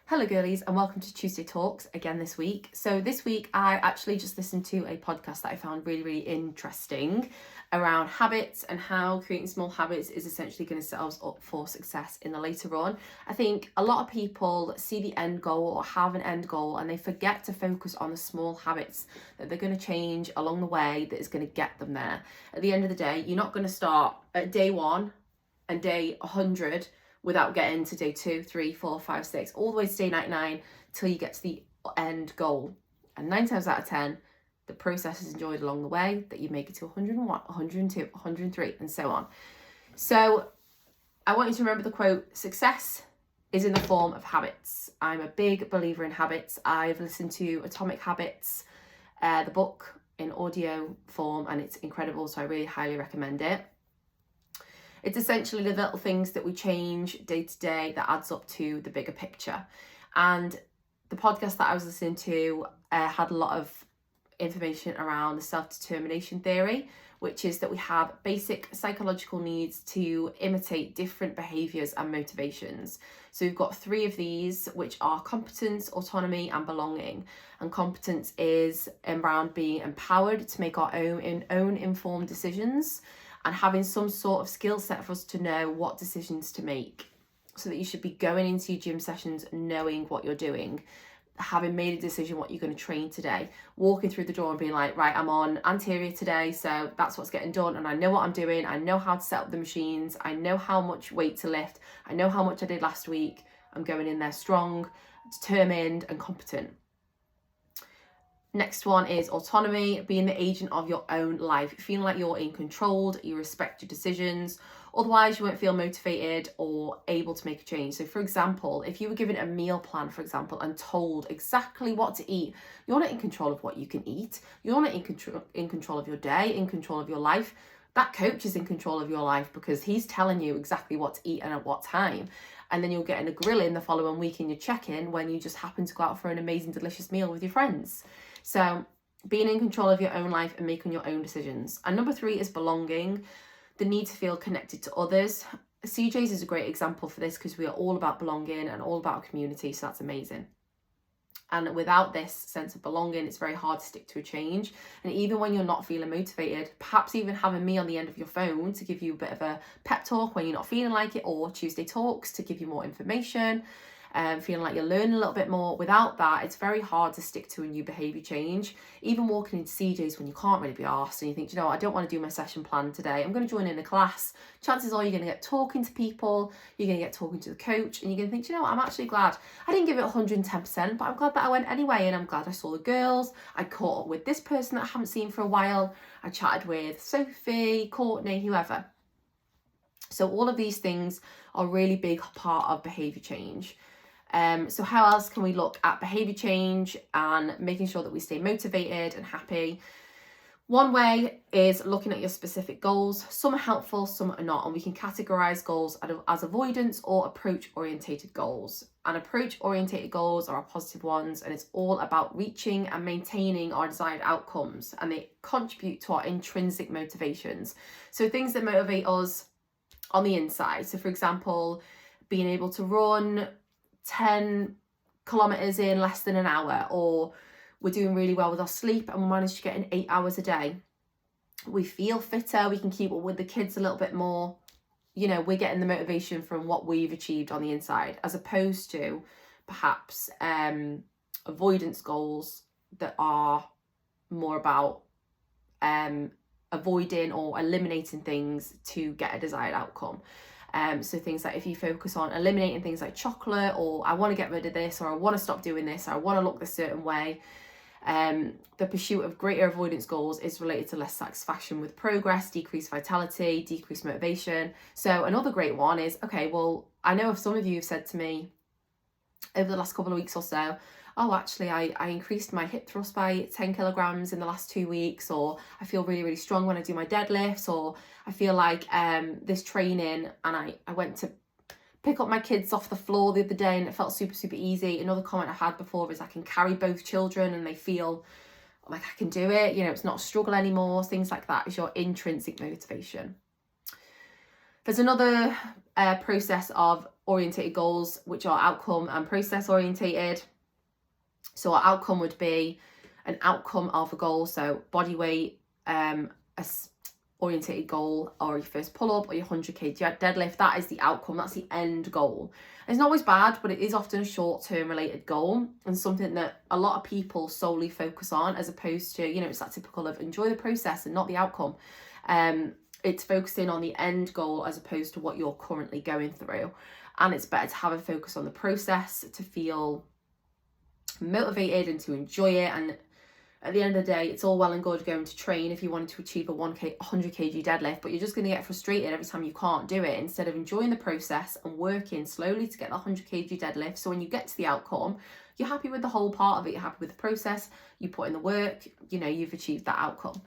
Hello girlies and welcome to Tuesday Talks again this week. So this week I actually just listened to a podcast that I found really interesting around habits and how creating small habits is essentially going to set us up for success in the later run. I think a lot of people see the end goal or have an end goal and they forget to focus on the small habits that they're going to change along the way that is going to get them there. At the end of the day, you're not going to start at day 1 and day 100 without getting to day 2, 3, 4, 5, 6, all the way to day 99 till you get to the end goal. And 9 times out of 10, the process is enjoyed along the way, that you make it to 101, 102, 103, and so on. So I want you to remember the quote, success is in the form of habits. I'm a big believer in habits. I've listened to Atomic Habits, the book in audio form, and it's incredible, so I really highly recommend it. It's essentially the little things that we change day to day that adds up to the bigger picture. And the podcast that I was listening to had a lot of information around the self-determination theory, which is that we have basic psychological needs to imitate different behaviours and motivations. So we've got 3 of these, which are competence, autonomy and belonging. And competence is around being empowered to make our own informed decisions, and having some sort of skill set for us to know what decisions to make, so that you should be going into your gym sessions knowing what you're doing, having made a decision what you're going to train today, walking through the door and being like, right, I'm on anterior today, so that's what's getting done, and I know what I'm doing, I know how to set up the machines, I know how much weight to lift, I know how much I did last week, I'm going in there strong, determined and competent. Next one is autonomy, being the agent of your own life, feeling like you're in control, you respect your decisions, otherwise you won't feel motivated or able to make a change. So for example, if you were given a meal plan, for example, and told exactly what to eat, you're not in control of what you can eat, you're not in control of your day, in control of your life. That coach is in control of your life because he's telling you exactly what to eat and at what time. And then you'll get in a grilling the following week in your check-in when you just happen to go out for an amazing, delicious meal with your friends. So being in control of your own life and making your own decisions. And number 3 is belonging, the need to feel connected to others. CJ's is a great example for this because we are all about belonging and all about our community, so that's amazing. And without this sense of belonging, it's very hard to stick to a change. And even when you're not feeling motivated, perhaps even having me on the end of your phone to give you a bit of a pep talk when you're not feeling like it, or Tuesday Talks to give you more information, feeling like you're learning a little bit more. Without that, it's very hard to stick to a new behaviour change. Even walking into CJ's when you can't really be arsed and you think, you know, I don't want to do my session plan today, I'm going to join in a class. Chances are you're going to get talking to people, you're going to get talking to the coach, and you're going to think, you know what, I'm actually glad I didn't give it 110%, but I'm glad that I went anyway, and I'm glad I saw the girls, I caught up with this person that I haven't seen for a while, I chatted with Sophie, Courtney, whoever. So all of these things are a really big part of behaviour change. So how else can we look at behaviour change and making sure that we stay motivated and happy? One way is looking at your specific goals. Some are helpful, some are not, and we can categorise goals as avoidance or approach-orientated goals. And approach-orientated goals are our positive ones, and it's all about reaching and maintaining our desired outcomes, and they contribute to our intrinsic motivations. So things that motivate us on the inside. So for example, being able to run 10 kilometers in less than an hour, or we're doing really well with our sleep and we manage to get in 8 hours a day. We feel fitter, we can keep up with the kids a little bit more. You know, we're getting the motivation from what we've achieved on the inside, as opposed to perhaps avoidance goals that are more about avoiding or eliminating things to get a desired outcome. So things like if you focus on eliminating things like chocolate, or I want to get rid of this, or I want to stop doing this, or I want to look this certain way, the pursuit of greater avoidance goals is related to less satisfaction with progress, decreased vitality, decreased motivation. So another great one is, okay, well, I know if some of you have said to me over the last couple of weeks or so, oh, actually, I increased my hip thrust by 10 kilograms in the last 2 weeks, or I feel really strong when I do my deadlifts, or I feel like this training, and I went to pick up my kids off the floor the other day and it felt super easy. Another comment I've had before is I can carry both children and they feel like I can do it. You know, it's not a struggle anymore. Things like that is your intrinsic motivation. There's another process of orientated goals, which are outcome and process orientated. So our outcome would be an outcome of a goal. So body weight, orientated goal, or your first pull-up, or your 100 kg deadlift. That is the outcome. That's the end goal. It's not always bad, but it is often a short-term related goal, and something that a lot of people solely focus on, as opposed to, you know, it's that typical of enjoy the process and not the outcome. It's focusing on the end goal as opposed to what you're currently going through. And it's better to have a focus on the process, to feel motivated and to enjoy it. And at the end of the day, it's all well and good going to train if you wanted to achieve a 100 kg deadlift, but you're just going to get frustrated every time you can't do it, instead of enjoying the process and working slowly to get the 100 kg deadlift. So when you get to the outcome, you're happy with the whole part of it, you're happy with the process, you put in the work, you know, you've achieved that outcome.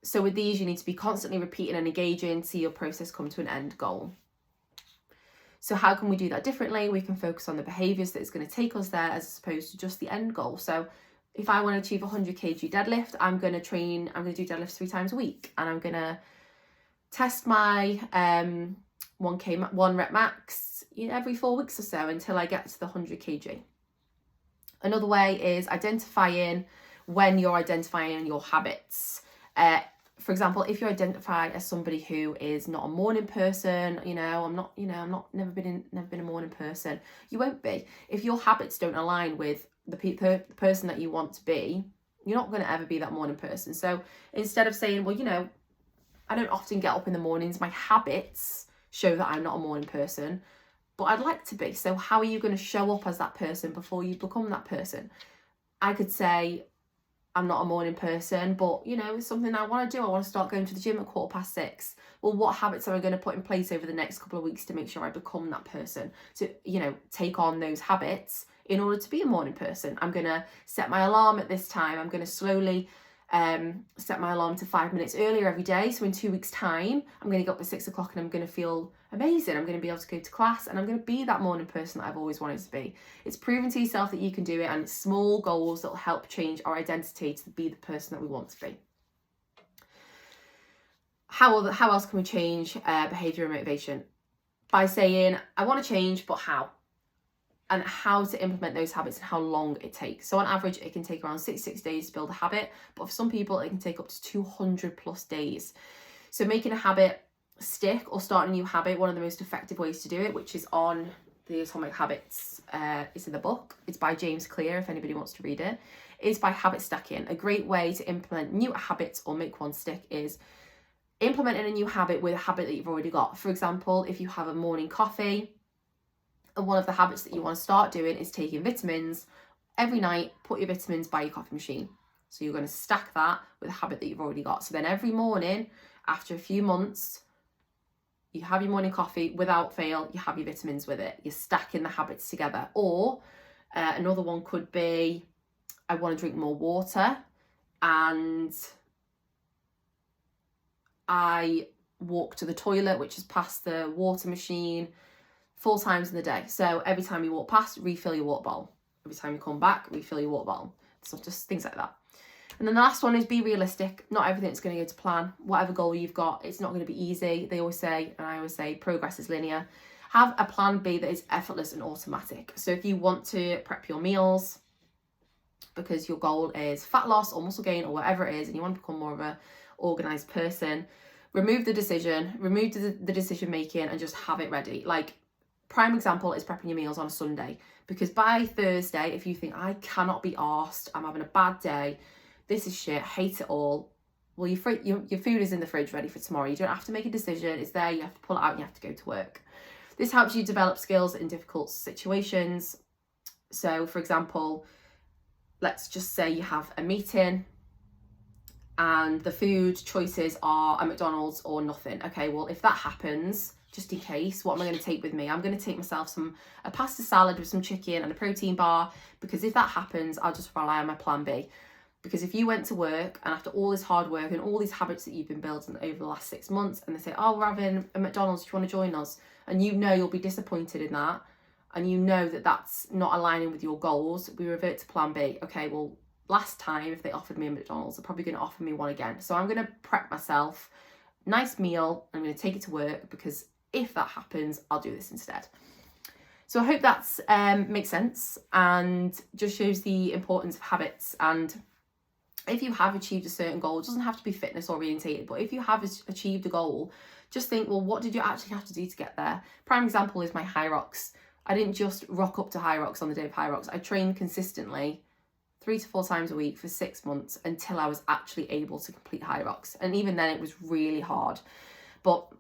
So with these, you need to be constantly repeating and engaging to see your process come to an end goal. So how can we do that differently? We can focus on the behaviours that it's going to take us there, as opposed to just the end goal. So if I want to achieve a 100 kg deadlift, I'm going to do deadlifts 3 times a week, and I'm going to test my 1 rep max, you know, every 4 weeks or so until I get to the 100 kg. Another way is identifying when you're identifying your habits. For example, if you identify as somebody who is not a morning person, never been a morning person, you won't be. If your habits don't align with the person that you want to be, you're not going to ever be that morning person. So instead of saying, well, you know, I don't often get up in the mornings, my habits show that I'm not a morning person, but I'd like to be. So how are you going to show up as that person before you become that person? I could say, I'm not a morning person, but, you know, it's something I want to do. I want to start going to the gym at 6:15. Well, what habits am I going to put in place over the next couple of weeks to make sure I become that person, to, you know, take on those habits in order to be a morning person? I'm going to set my alarm at this time. I'm going to slowly set my alarm to 5 minutes earlier every day. So in 2 weeks' time, I'm going to get up at 6 o'clock and I'm going to feel amazing. I'm going to be able to go to class and I'm going to be that morning person that I've always wanted to be. It's proving to yourself that you can do it, and it's small goals that will help change our identity to be the person that we want to be. How else can we change behaviour and motivation? By saying, I want to change, but how? And how to implement those habits and how long it takes. So on average, it can take around 66 days to build a habit, but for some people, it can take up to 200+ days. So making a habit stick or start a new habit, one of the most effective ways to do it, which is on the Atomic Habits, it's in the book. It's by James Clear, if anybody wants to read it, is by habit stacking. A great way to implement new habits or make one stick is implementing a new habit with a habit that you've already got. For example, if you have a morning coffee, and one of the habits that you want to start doing is taking vitamins every night, put your vitamins by your coffee machine. So you're going to stack that with a habit that you've already got. So then every morning, after a few months, you have your morning coffee, without fail, you have your vitamins with it. You're stacking the habits together. Or another one could be, I want to drink more water, and I walk to the toilet, which is past the water machine, 4 times in the day. So every time you walk past, refill your water bottle. Every time you come back, refill your water bottle. So just things like that. And then the last one is be realistic. Not everything's going to go to plan. Whatever goal you've got, it's not going to be easy. They always say, and I always say, progress is linear. Have a plan B that is effortless and automatic. So if you want to prep your meals because your goal is fat loss or muscle gain or whatever it is, and you want to become more of a organized person, remove the decision making and just have it ready. Like, prime example is prepping your meals on a Sunday, because by Thursday, if you think, I cannot be arsed, I'm having a bad day, this is shit, hate it all, well, your food is in the fridge ready for tomorrow. You don't have to make a decision. It's there. You have to pull it out and you have to go to work. This helps you develop skills in difficult situations. So, for example, let's just say you have a meeting and the food choices are a McDonald's or nothing. Okay, well, if that happens, just in case, what am I going to take with me? I'm going to take myself a pasta salad with some chicken and a protein bar, because if that happens, I'll just rely on my plan B. Because if you went to work and after all this hard work and all these habits that you've been building over the last 6 months, and they say, oh, we're having a McDonald's, do you want to join us? And you know you'll be disappointed in that, and you know that that's not aligning with your goals, we revert to plan B. Okay, well, last time if they offered me a McDonald's, they're probably going to offer me one again. So I'm going to prep myself, nice meal, I'm going to take it to work, because if that happens, I'll do this instead. So I hope that's makes sense and just shows the importance of habits. And if you have achieved a certain goal, it doesn't have to be fitness orientated, but if you have achieved a goal, just think, well, what did you actually have to do to get there? Prime example is my HYROX. I didn't just rock up to HYROX on the day of HYROX. I trained consistently 3 to 4 times a week for 6 months until I was actually able to complete HYROX. And even then it was really hard. But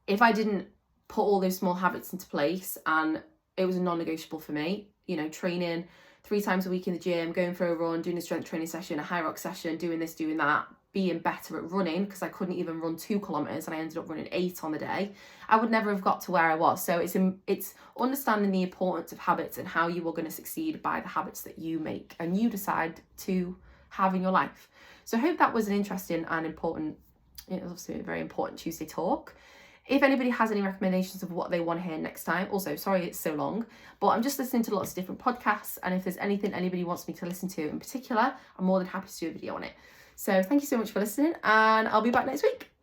if I didn't put all those small habits into place, and it was a non-negotiable for me, you know, training 3 times a week in the gym, going for a run, doing a strength training session, a HYROX session, doing this, doing that, being better at running, because I couldn't even run 2 kilometers and I ended up running 8 on the day, I would never have got to where I was. So it's understanding the importance of habits and how you are going to succeed by the habits that you make and you decide to have in your life. So I hope that was an interesting and important, it was obviously a very important Tuesday talk. If anybody has any recommendations of what they want to hear next time, also, sorry it's so long, but I'm just listening to lots of different podcasts, and if there's anything anybody wants me to listen to in particular, I'm more than happy to do a video on it. So thank you so much for listening, and I'll be back next week.